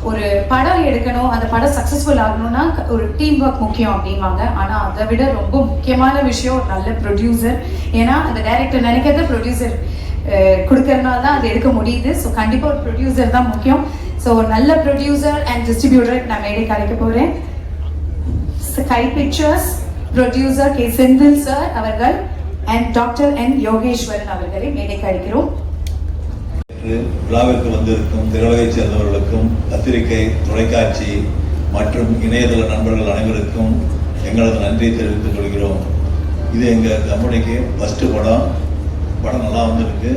ஒரு படம் எடுக்கணும், அந்த படம் சக்ஸஸ்ஃபுல் ஆகணும்னா ஒரு டீம் ஒர்க் முக்கியம் அப்படின்வாங்க. ஆனால் அதை விட ரொம்ப முக்கியமான விஷயம் ஒரு நல்ல ப்ரொடியூசர். ஏன்னா அந்த டைரக்டர் நினைக்கிறத ப்ரொடியூசர் கொடுக்கறதுனால தான் அது எடுக்க முடியுது. ஸோ கண்டிப்பாக ஒரு ப்ரொடியூசர் தான் முக்கியம். ஸோ ஒரு நல்ல ப்ரொடியூசர் அண்ட் டிஸ்ட்ரிபியூட்டர் நான் மேடைக்கு அழைக்க போகிறேன். Sky pictures producer K Senthil sir அவர்கள் அண்ட் டாக்டர் என் யோகேஸ்வரன் அவர்களை மேடைக்கு அழைக்கிறோம். விழாவிற்கு வந்திருக்கும் திரளவைச் சேர்ந்தவர்களுக்கும் பத்திரிகை, தொலைக்காட்சி மற்றும் இணையதள நண்பர்கள் அனைவருக்கும் எங்களது நன்றியை தெரிவித்துக் கொள்கிறோம். இது எங்கள் கம்பெனிக்கு ஃபஸ்ட்டு படம் நல்லா வந்திருக்கு.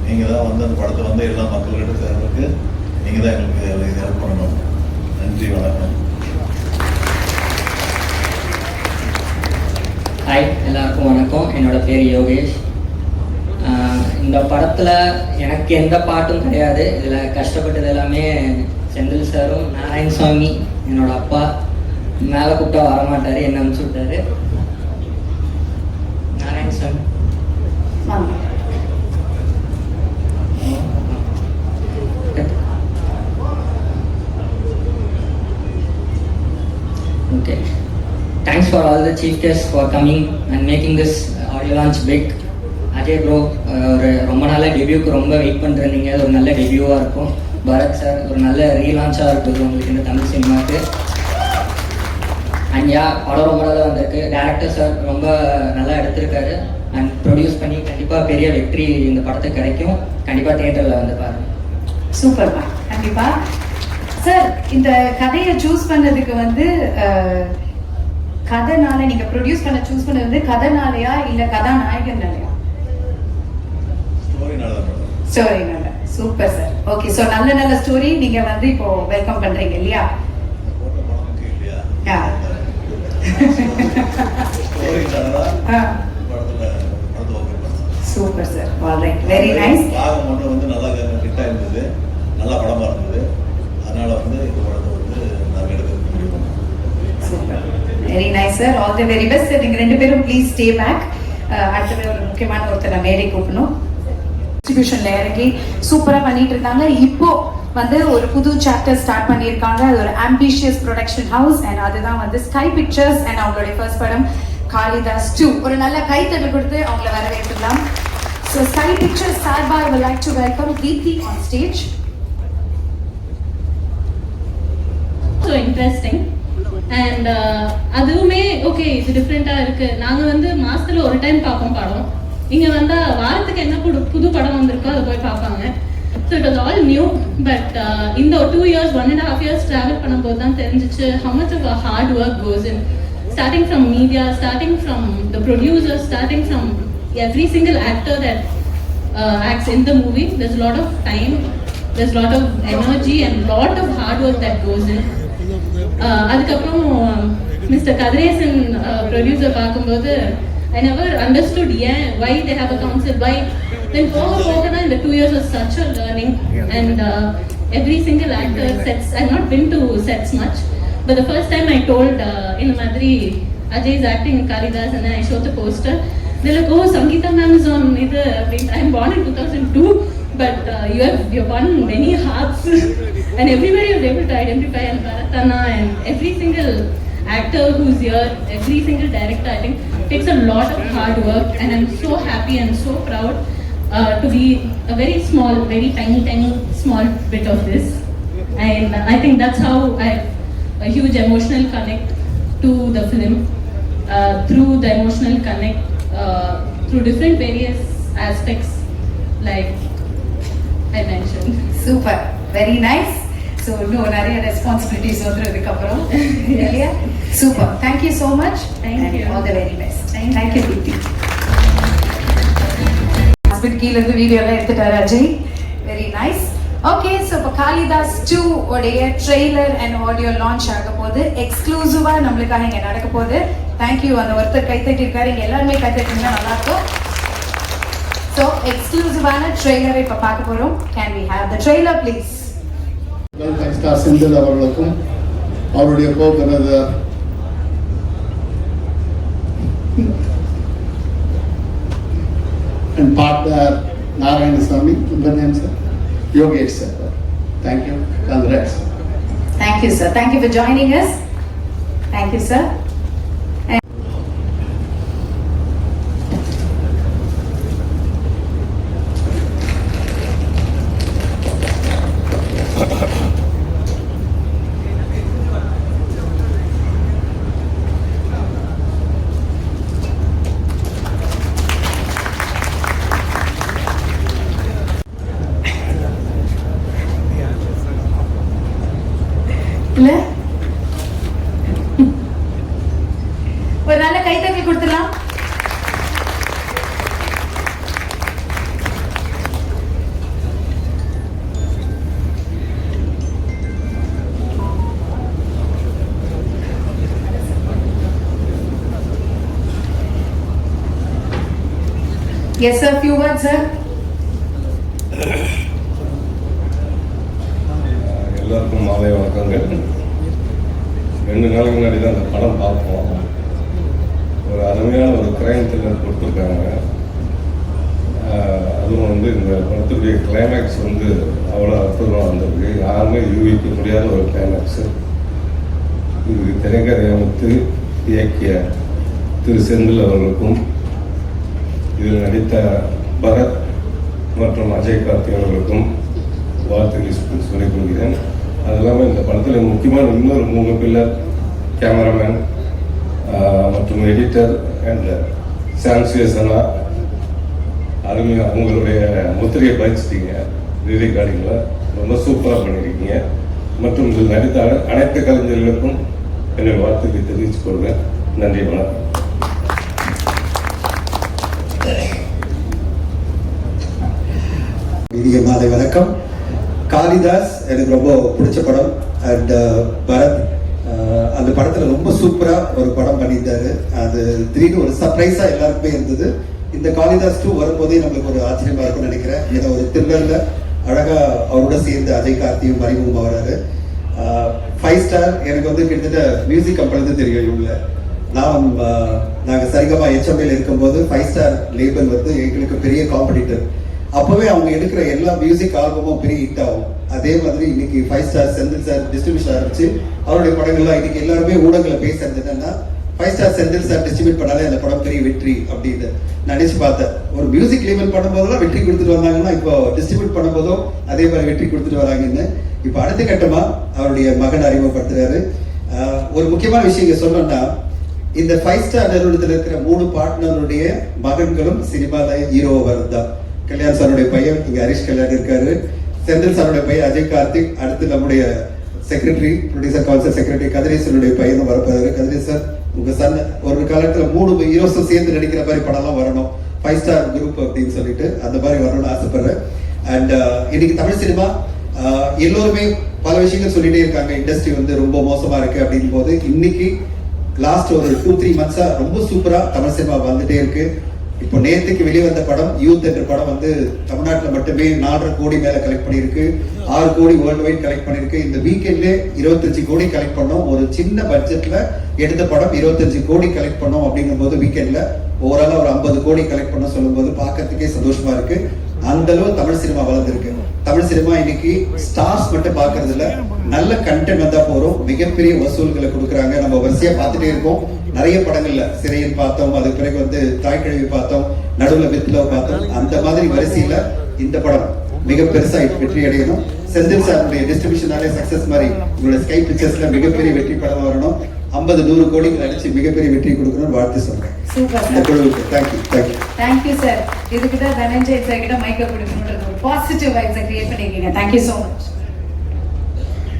நீங்கள் தான் வந்து அந்த படத்தை வந்து எல்லா மக்கள்கிட்ட சேர்றதுக்கு நீங்கள் தான் எங்களுக்கு ஹெல்ப் பண்ணணும். நன்றி, வணக்கம். ஹாய், எல்லாருக்கும் வணக்கம். என்னோட பேர் யோகேஷ். இந்த படத்தில் எனக்கு எந்த பாட்டும் கிடையாது. இதில் கஷ்டப்பட்டது எல்லாமே செந்தில் சாரும் நாராயணசாமி என்னோட அப்பா. மேலே கூப்பிட்டா வரமாட்டார், என்ன அனுப்பிச்சு விட்டாரு. Narayanasamy okay. Thanks for all the chief guests for coming and making this audio launch big. Ajay bro, ஒரு ரொம்ப நாள் டெபியூக்கு ரொம்ப வெயிட் பண்ணிருந்தீங்க. அது ஒரு நல்ல டெபியூவாக இருக்கும். பரத் சார், ஒரு நல்ல ரீலான்ச்சாக இருக்குது உங்களுக்கு இந்த தமிழ் சினிமாவுக்கு. அண்ட் படம் ரொம்ப நல்லா வந்திருக்கு. டேரக்டர் சார் ரொம்ப நல்லா எடுத்திருக்காரு. அண்ட் ப்ரொடியூஸ் பண்ணி கண்டிப்பாக பெரிய வெற்றி இந்த படத்துக்கு கிடைக்கும். கண்டிப்பாக தியேட்டரில் வந்து பாருங்க. சூப்பர்ப்பா, கண்டிப்பா. சார், இந்த கதையை சூஸ் பண்ணதுக்கு வந்து கதைனால நீங்க ப்ரொடியூஸ் பண்ண சூஸ் பண்ணது வந்து கதைனாலையா இல்ல கதாநாயகனாலையா? ஸ்டோரினால. Super sir. ஓகே, சோ நல்ல ஸ்டோரி நீங்க வந்து இப்போ வெல்கம் பண்றீங்க இல்லையா? Super sir. Alright, very nice. பாகம் ஒன்று வந்து நல்லா ஹிட்டா இருந்தது, நல்ல படமா இருந்தது. அதனால வந்து இந்த படத்தை வந்து நாங்க எடுக்க முடியும். Super, very nice sir. All the very best. நீங்க ரெண்டு பேரும் ப்ளீஸ் ஸ்டே பேக். அடுத்த ஒரு முக்கியமான ஒருத்தர் மேடை கூப்பிடணும். டிஸ்ட்ரிபியூஷன்ல இறங்கி சூப்பரா பண்ணிட்டு இருக்காங்க. இப்போ வந்து ஒரு புது சாப்டர் ஸ்டார்ட் பண்ணியிருக்காங்க. அது ஒரு ஆம்பிஷியஸ் ப்ரொடக்ஷன் ஹவுஸ் அண்ட் அதுதான் வந்து ஸ்கை பிக்சர்ஸ் அண்ட் அவங்களுடைய ஃபர்ஸ்ட் படம் காளிதாஸ் 2. ஒரு நல்ல கைத்தட்டல் கொடுத்து அவங்கள வரவேற்கலாம். ஸோ ஸ்கை பிக்சர்ஸ் சார்பா I would like to welcome Deepthi on stage. So interesting. And அதுவுமே ஓகே, இது டிஃப்ரெண்ட்டாக இருக்குது. நாங்கள் வந்து மாதத்தில் ஒரு டைம் பார்ப்போம் படம். இங்கே வந்தால் வாரத்துக்கு என்ன புது படம் வந்திருக்கோ அதை போய் பார்ப்பாங்க. So it was all new. But இந்த 2 years 1.5 years ட்ராவல் பண்ணும்போது தான் தெரிஞ்சிச்சு how much of a hard work goes in. Starting from media, starting from the producers, starting from every single actor that acts in the movie. There's a lot of time, there's a lot of energy and a lot of hard work that goes in. அதுக்கப்புறம் mister Kathiresan producer பார்க்கும்போது I never understood why they have a council, why. Then போக in the 2 years was such a learning. And every single actor sets, I've not been to sets much, but the first time I told in Madri Ajay is acting in Kalidas and then I showed the poster. They're like, oh, Sangeeta ma'am is on it. I'm born in 2002, but you've won many hearts. And everybody was able to identify, and Bharatana and every single actor who's here, every single director, I think takes a lot of hard work, and I'm so happy and so proud to be a very small, very tiny small bit of this. And I think that's how I have a huge emotional connect to the film, through the emotional connect through different various aspects like I mentioned. Super, very nice. So no நிறைய responsibilities வந்ததுக்கு அப்புறம் இல்லையா? Super. Thank you so much. Thank you. All the very best. Thank you Deepthi. Husband கீழ இருந்து video எல்லாம் எடுத்துட்டாரு Ajay. Very nice. Okay, so இப்போ காளிதாஸ் 2 உடைய ட்ரெய்லர் அண்ட் ஆடியோ லான்ச் ஆக போகுது. எக்ஸ்க்ளூசிவா நம்மளுக்காக இங்க நடக்க போகுது. தேங்க்யூ. அந்த ஒருத்தர் கைத்தட்டி இருக்காரு, இங்க எல்லாருமே கைத்தட்டிங்கன்னா நல்லா இருக்கும். ஸோ எக்ஸ்க்ளூசிவான ட்ரெய்லரை இப்போ பார்க்க போறோம். Can we have the trailer please? Star Senthil அவர்களுக்கும் அவருடைய கோ-பிரதர் and partner Narayanasamy, Yogesh sir. Thank you. Congrats. Thank you, sir. Thank you for joining us. Thank you, sir. இல்ல ஒரு நல்ல கைத்தட்டல் கொடுத்துலாம். Yes sir, few words sir. எல்லாருக்கும் மாலை வணக்கங்கள். 2 நாளைக்கு முன்னாடி தான் அந்த படம் பார்ப்போம். ஒரு அருமையான ஒரு கிரைம் த்ரில்லர் கொடுத்துருக்காங்க. அதுவும் வந்து இந்த படத்துடைய கிளைமேக்ஸ் வந்து அவ்வளோ அற்புதமாக வந்திருக்கு. யாருமே யூகிக்க முடியாத ஒரு கிளைமேக்ஸு. இது திரைக்கதை அமைத்து இயக்கிய திரு செந்தில் அவர்களுக்கும் இதில் நடித்த பரத் மற்றும் அஜய் கார்த்திக் அவர்களுக்கும் வாழ்த்துக்களை சொல்லிக் கொள்கிறேன். அது இல்லாமல் இந்த படத்தில் முக்கியமான இன்னொரு 3 பில்லர், கேமராமேன் மற்றும் எடிட்டர் அண்ட் சான்சியஸனா அருமையாக உங்களுடைய முத்திரையை பதிச்சிட்டீங்க. ரீரெக்கார்டிங்கில் ரொம்ப சூப்பராக பண்ணியிருக்கீங்க. மற்றும் இதில் நடித்த அனைத்து கலைஞர்களுக்கும் என்னுடைய வாழ்த்துக்களை தெரிவித்துக் கொள்வேன். நன்றி, வணக்கம். இனிய மாலை வணக்கம். காளிதாஸ் எனக்கு ரொம்ப பிடிச்ச படம். அண்ட் பரத் அந்த படத்தில் ரொம்ப சூப்பராக ஒரு படம் பண்ணியிருந்தாரு. அது திடீர்னு ஒரு சர்ப்ரைஸாக எல்லாருக்குமே இருந்தது. இந்த காளிதாஸ் 2 வரும்போதே நம்மளுக்கு ஒரு ஆச்சரியமாக இருக்கும்னு நினைக்கிறேன். ஏன்னா ஒரு த்ரில்லரில் அழகாக அவரோட சேர்ந்து அஜய் கார்த்தியும் அறிமுகம் ஆகிறாரு. 5 ஸ்டார் எனக்கு வந்து கிட்டத்தட்ட மியூசிக் கம்பெனி தெரியும். இவங்கள நாங்கள் சரிகமா HML இருக்கும்போது 5 ஸ்டார் லேபிள் வந்து எங்களுக்கு பெரிய காம்படிட்டர். அப்போவே அவங்க எடுக்கிற எல்லா மியூசிக் ஆல்பமும் பெரிய ஹிட் ஆகும். அதே மாதிரி இன்னைக்கு 5 ஸ்டார் செந்தில் சார் டிஸ்ட்ரிபியூஷன் ஆரம்பிச்சு அவருடைய படங்கள்லாம் இன்னைக்கு எல்லாருமே ஊடகங்களை பேசுறது என்னன்னா 5 ஸ்டார் செந்தில் சார் டிஸ்ட்ரிபியூட் பண்ணாலே அந்த படம் பெரிய வெற்றி அப்படின்னு நினைச்சு பார்த்தேன். ஒரு மியூசிக் லேபிள் பண்ணும்போதெல்லாம் வெற்றி கொடுத்துட்டு வந்தாங்கன்னா இப்போ டிஸ்ட்ரிபியூட் பண்ணும்போதும் அதே மாதிரி வெற்றி கொடுத்துட்டு வராங்கன்னு இப்போ அடுத்த கட்டமா அவருடைய மகன் அறிமுகப்படுத்துறாரு. ஒரு முக்கியமான விஷயம் இங்க சொல்லணும்னா இந்த 5 ஸ்டார் நிறுவனத்தில் இருக்கிற 3 பார்ட்னருடைய மகன்களும் சினிமாவில் ஹீரோ வருதான். கல்யாண் சாருடைய பையன் இங்க ஹரிஷ் கல்யாண் இருக்காரு. செந்தில் சாருடைய பையன் அஜய் கார்த்திக். அடுத்து நம்முடைய செக்ரட்டரி, ப்ரொடியூசர் கவுன்சில் செக்ரட்டரி கதிரேசனுடைய பையனும் வரப்போறாரு. கதிரேசன் சார், உங்க சன் ஒரு காலத்துல 3 ஹீரோஸும் சேர்ந்து நடிக்கிற மாதிரி படம்லாம் வரணும், 5 ஸ்டார் குரூப் அப்படின்னு சொல்லிட்டு அந்த மாதிரி வரணும்னு ஆசைப்படுறேன். அண்ட் இன்னைக்கு தமிழ் சினிமா எல்லோருமே பல விஷயங்கள் சொல்லிட்டே இருக்காங்க. இண்டஸ்ட்ரி வந்து ரொம்ப மோசமா இருக்கு அப்படின் போது இன்னைக்கு லாஸ்ட் ஒரு 2-3 மந்த்ஸா ரொம்ப சூப்பரா தமிழ் சினிமா வந்துட்டே இருக்கு. இப்போ நேற்றுக்கு வெளிவந்த படம் யூத் என்ற படம் வந்து தமிழ்நாட்டில் மட்டுமே 4.5 கோடி மேல கலெக்ட் பண்ணிருக்கு. 6 கோடி வேர்ல்டு வைட் கலெக்ட் பண்ணிருக்கு. இந்த வீக்கெண்ட்ல 25 கோடி கலெக்ட் பண்ணோம். ஒரு சின்ன பட்ஜெட்ல எடுத்த படம் 25 கோடி கலெக்ட் பண்ணோம் அப்படிங்கும் போது வீக்கெண்ட்ல ஓவராலா ஒரு 50 கோடி கலெக்ட் பண்ண சொல்லும் போது பார்க்கறதுக்கே சந்தோஷமா இருக்கு. அந்த அளவு தமிழ் சினிமா வளர்ந்துருக்கு. தமிழ் சினிமா இன்னைக்கு ஸ்டார்ஸ் மட்டும் பாக்குறது இல்ல, நல்ல கண்டென்ட் வந்தா போறோம், மிகப்பெரிய வசூல்களை கொடுக்குறாங்க. நம்ம வரிசையா பார்த்துட்டே இருக்கோம். நிறைய படங்கள்ல சிறையில் பார்த்தோம், அதுக்கு பிறகு வந்து தாய்க்கிழவி பார்த்தோம், நடுவில் வித்லவ் பார்த்தோம். அந்த மாதிரி வரிசையில இந்த படம் மிக பெருசா வெற்றி அடையணும். செந்தில் சாருடைய டிஸ்ட்ரிபியூஷனாலே சக்சஸ் மாதிரி உங்களோட ஸ்கை பிக்சர்ஸ்ல மிகப்பெரிய வெற்றி படம் வரணும். 50-100 கோடிக்கு நடிச்சு மிகப்பெரிய வெற்றி கொடுக்கணும்னு வாழ்த்து சொல்றேன். சூப்பர் இந்த குழுவுக்கு தேங்க்யூ. Thank you sir. இதுக்கு தான் தனஞ்சய் சார் கிட்ட மைக்க கொடுக்கணும்ன்றது ஒரு பாசிட்டிவ் வைப்ஸை கிரியேட் பண்ணிருக்கீங்க. Thank you so much.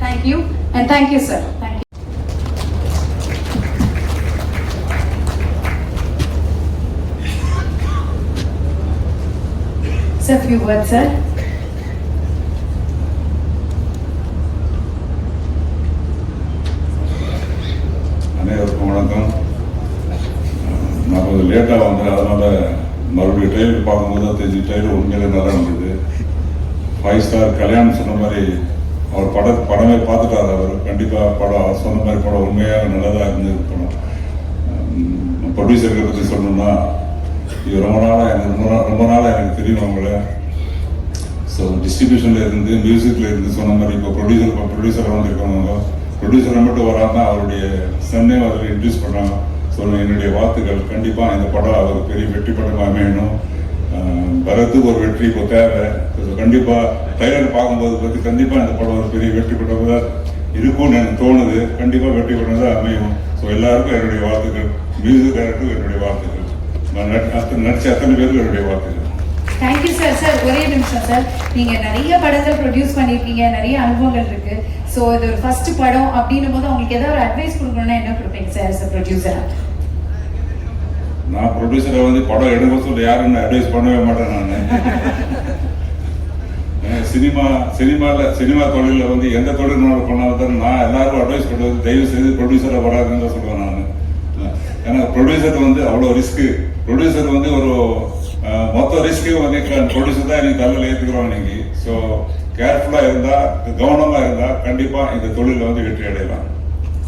Thank you and thank you sir. Thank you sir. Few words sir. அனைவருக்கும் வணக்கம். நான் கொஞ்சம் லேட்டாக வந்தேன், அதனால மறுபடியும் ட்ரெயிலர் பார்க்கும்போது தான் தெரிஞ்சு ட்ரெயிலர் உண்மையிலே நல்லா இருந்தது. 5 ஸ்டார் கல்யாணம் சொன்ன மாதிரி அவர் படமே பார்த்துட்டார். அவர் கண்டிப்பாக படம் அவர் சொன்ன மாதிரி படம் உண்மையாக நல்லதாக இருந்தது. படம் ப்ரொடியூசர்களை பற்றி சொல்லணும்னா இது ரொம்ப நாளாக எனக்கு தெரியும் அவங்கள. ஸோ டிஸ்ட்ரிபியூஷனில் இருந்து மியூசிக்கில் இருந்து சொன்ன மாதிரி இப்போ ப்ரொடியூசர் வந்துருக்கவங்க ப்ரொடியூசரை மட்டும் வராமல் அவருடைய சன்னையும் அதில் இன்ட்ரடியூஸ் பண்ணாங்க. ஸோ என்னுடைய வாழ்த்துக்கள். கண்டிப்பாக இந்த படம் அவருக்கு பெரிய வெற்றி படமாக அமையணும். பரத்துக்கு ஒரு வெற்றி இப்போ தேவை. கண்டிப்பாக ட்ரைலர் பார்க்கும்போது பற்றி கண்டிப்பாக இந்த படம் ஒரு பெரிய வெற்றி படமாக இருக்கும்னு எனக்கு தோணுது. கண்டிப்பாக வெற்றி படமாக அமையும். ஸோ எல்லாருக்கும் என்னுடைய வாழ்த்துக்கள். மியூசிக் டைரக்டருக்கு என்னுடைய வாழ்த்துக்கள். நடிச்ச அத்தனை பேருக்கு என்னுடைய வாழ்த்துக்கள். Thank you sir. சார் ஒரே நிமிஷம் சார், நீங்க நிறைய படங்கள் ப்ரொடியூஸ் பண்ணியிருக்கீங்க, நிறைய அனுபவங்கள் இருக்கு. ஸோ இது ஒரு ஃபர்ஸ்ட் படம் அப்படின்னும் போது அவங்களுக்கு ஏதாவது ஒரு அட்வைஸ் கொடுக்கணும்னா என்ன கொடுப்பீங்க சார் as a producer? நான் ப்ரொடியூசரை வந்து படம் எடுக்க சொல்லி யாரும் அட்வைஸ் பண்ணவே மாட்டேன். நான் சினிமா தொழிலில் வந்து எந்த தொழில் பண்ணாலும் நான் எல்லாருக்கும் அட்வைஸ் பண்ணுறது தயவு செய்து ப்ரொடியூசரை வராதுன்னு தான் சொல்லுவேன் நான். ஏன்னா ப்ரொடியூசர் வந்து அவ்வளோ ரிஸ்க்கு. ப்ரொடியூசர் வந்து ஒரு மொத்த ரிஸ்க்கையும் வந்து ப்ரொடியூசர் தான் எனக்கு தலையில் ஏற்றுக்கிறோம் இன்னைக்கு. ஸோ கேர்ஃபுல்லாக இருந்தால், கவனமாக இருந்தால் கண்டிப்பாக இந்த தொழிலில் வந்து வெற்றி அடையலாம்.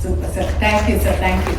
Super sir. Thank you sir. Thank you.